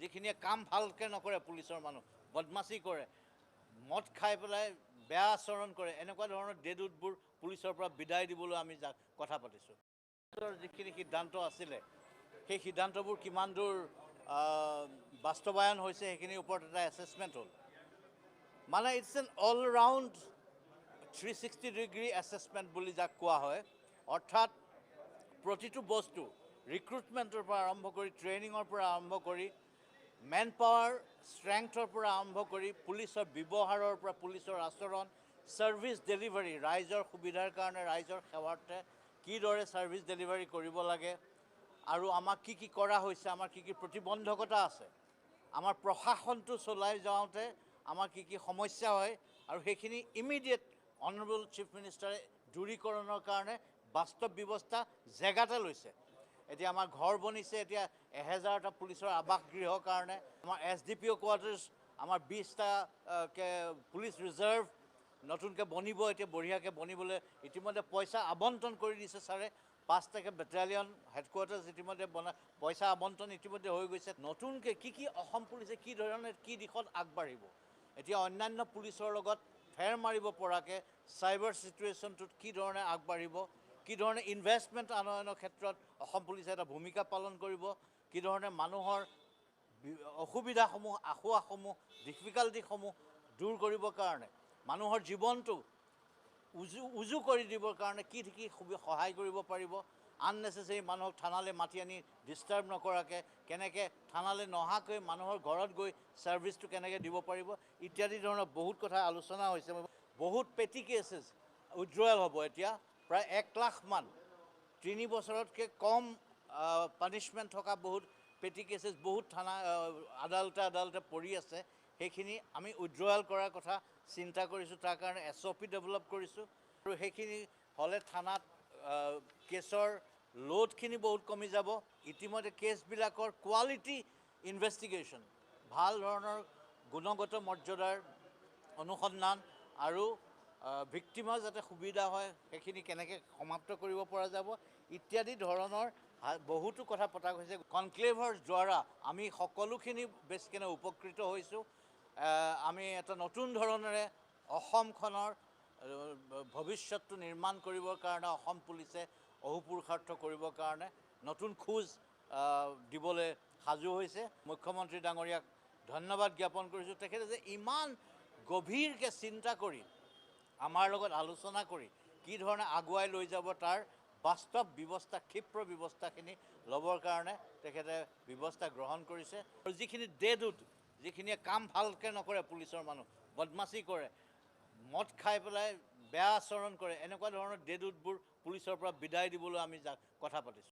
যিখিনিয়ে কাম ভালকৈ নকৰে পুলিচৰ মানুহ বদমাচি কৰে মদ খাই পেলাই বেয়া আচৰণ কৰে এনেকুৱা ধৰণৰ ডেডউডবোৰ পুলিচৰ পৰা বিদায় দিবলৈ আমি কথা পাতিছোঁ যিখিনি সিদ্ধান্ত আছিলে সেই সিদ্ধান্তবোৰ কিমান দূৰ বাস্তৱায়ন হৈছে সেইখিনিৰ ওপৰত এটা এছেছমেণ্ট হ'ল মানে it's an all round 360 degree assessment বুলি যাক কোৱা হয় অৰ্থাৎ প্ৰতিটো বস্তু ৰিক্ৰুটমেণ্টৰ পৰা আৰম্ভ কৰি ট্ৰেইনিঙৰ পৰা আৰম্ভ কৰি মেন পাৱাৰ ষ্ট্ৰেংথৰ পৰা আৰম্ভ কৰি পুলিচৰ ব্যৱহাৰৰ পৰা পুলিচৰ আচৰণ ছাৰ্ভিচ ডেলিভাৰী ৰাইজৰ সুবিধাৰ কাৰণে ৰাইজৰ সেৱাৰ্থে কিদৰে ছাৰ্ভিচ ডেলিভাৰী কৰিব লাগে আৰু আমাক কি কৰা হৈছে আমাৰ কি প্ৰতিবন্ধকতা আছে আমাৰ প্ৰশাসনটো চলাই যাওঁতে আমাৰ কি সমস্যা হয় আৰু সেইখিনি ইমিডিয়েট অনাৰেবল চিফ মিনিষ্টাৰে দূৰীকৰণৰ কাৰণে বাস্তৱ ব্যৱস্থা জেগাতে লৈছে এতিয়া আমাৰ ঘৰ বনিছে এতিয়া 1000টা পুলিচৰ আৱাসগৃহৰ কাৰণে আমাৰ SDPO কোৱাৰ্টাৰ্ছ আমাৰ 20টা পুলিচ ৰিজাৰ্ভ নতুনকৈ বনিব এতিয়া বঢ়িয়াকৈ বনিবলৈ ইতিমধ্যে পইচা আবণ্টন কৰি দিছে ছাৰে 5টাকৈ বেটেলিয়ন হেডকোৱাৰ্টাৰ্ছ ইতিমধ্যে পইচা আবণ্টন ইতিমধ্যে হৈ গৈছে নতুনকৈ কি অসম পুলিচে কি ধৰণে কি দিশত আগবাঢ়িব এতিয়া অন্যান্য পুলিচৰ লগত ফেৰ মাৰিব পৰাকৈ চাইবাৰ চিটুৱেশ্যনটোত কি ধৰণে আগবাঢ়িব কি ধৰণে ইনভেষ্টমেণ্ট আনয়নৰ ক্ষেত্ৰত অসম পুলিচে এটা ভূমিকা পালন কৰিব কি ধৰণে মানুহৰ অসুবিধাসমূহ আসোঁৱাহসমূহ ডিফিকাল্টিসমূহ দূৰ কৰিবৰ কাৰণে মানুহৰ জীৱনটো উজু কৰি দিবৰ কাৰণে কি সহায় কৰিব পাৰিব আননেচেচাৰী মানুহক থানালৈ মাতি আনি ডিষ্টাৰ্ব নকৰাকৈ কেনেকৈ থানালৈ নহাকৈ মানুহৰ ঘৰত গৈ ছাৰ্ভিচটো কেনেকৈ দিব পাৰিব ইত্যাদি ধৰণৰ বহুত কথা আলোচনা হৈছে বহুত পেটি কেছেছ উইথড্ৰয়েল হ'ব এতিয়া প্ৰায় 1 লাখমান 3 বছৰতকৈ কম পানিছমেণ্ট থকা বহুত পেটি কেছেছ বহুত থানা আদালতে পৰি আছে সেইখিনি আমি উইথড্ৰয়েল কৰাৰ কথা চিন্তা কৰিছোঁ তাৰ কাৰণে SOP ডেভেলপ কৰিছোঁ আৰু সেইখিনি হ'লে থানাত কেছৰ লোডখিনি বহুত কমি যাব ইতিমধ্যে কেছবিলাকৰ কোৱালিটি ইনভেষ্টিগেশ্যন ভাল ধৰণৰ গুণগত মৰ্যাদাৰ অনুসন্ধান আৰু ভিক্টিমৰ যাতে সুবিধা হয় সেইখিনি কেনেকৈ সমাপ্ত কৰিব পৰা যাব ইত্যাদি ধৰণৰ বহুতো কথা পতা হৈছে কনক্লেভৰ দ্বাৰা আমি সকলোখিনি বেছকেনে উপকৃত হৈছোঁ আমি এটা নতুন ধৰণেৰে অসমখনৰ ভৱিষ্যতটো নিৰ্মাণ কৰিবৰ কাৰণে অসম পুলিচে অহোপুৰুষাৰ্থ কৰিবৰ কাৰণে নতুন খোজ দিবলৈ সাজু হৈছে মুখ্যমন্ত্ৰী ডাঙৰীয়াক ধন্যবাদ জ্ঞাপন কৰিছোঁ তেখেতে যে ইমান গভীৰকৈ চিন্তা কৰি আমাৰ লগত আলোচনা কৰি কি ধৰণে আগুৱাই লৈ যাব তাৰ বাস্তৱ ব্যৱস্থা ক্ষিপ্ৰ ব্যৱস্থাখিনি ল'বৰ কাৰণে তেখেতে ব্যৱস্থা গ্ৰহণ কৰিছে আৰু যিখিনি ডেডউড যিখিনিয়ে কাম ভালকৈ নকৰে পুলিচৰ মানুহ বদমাচি কৰে মদ খাই পেলাই বেয়া আচৰণ কৰে এনেকুৱা ধৰণৰ ডেডউডবোৰ পুলিচৰ পৰা বিদায় দিবলৈ আমি কথা পাতিছোঁ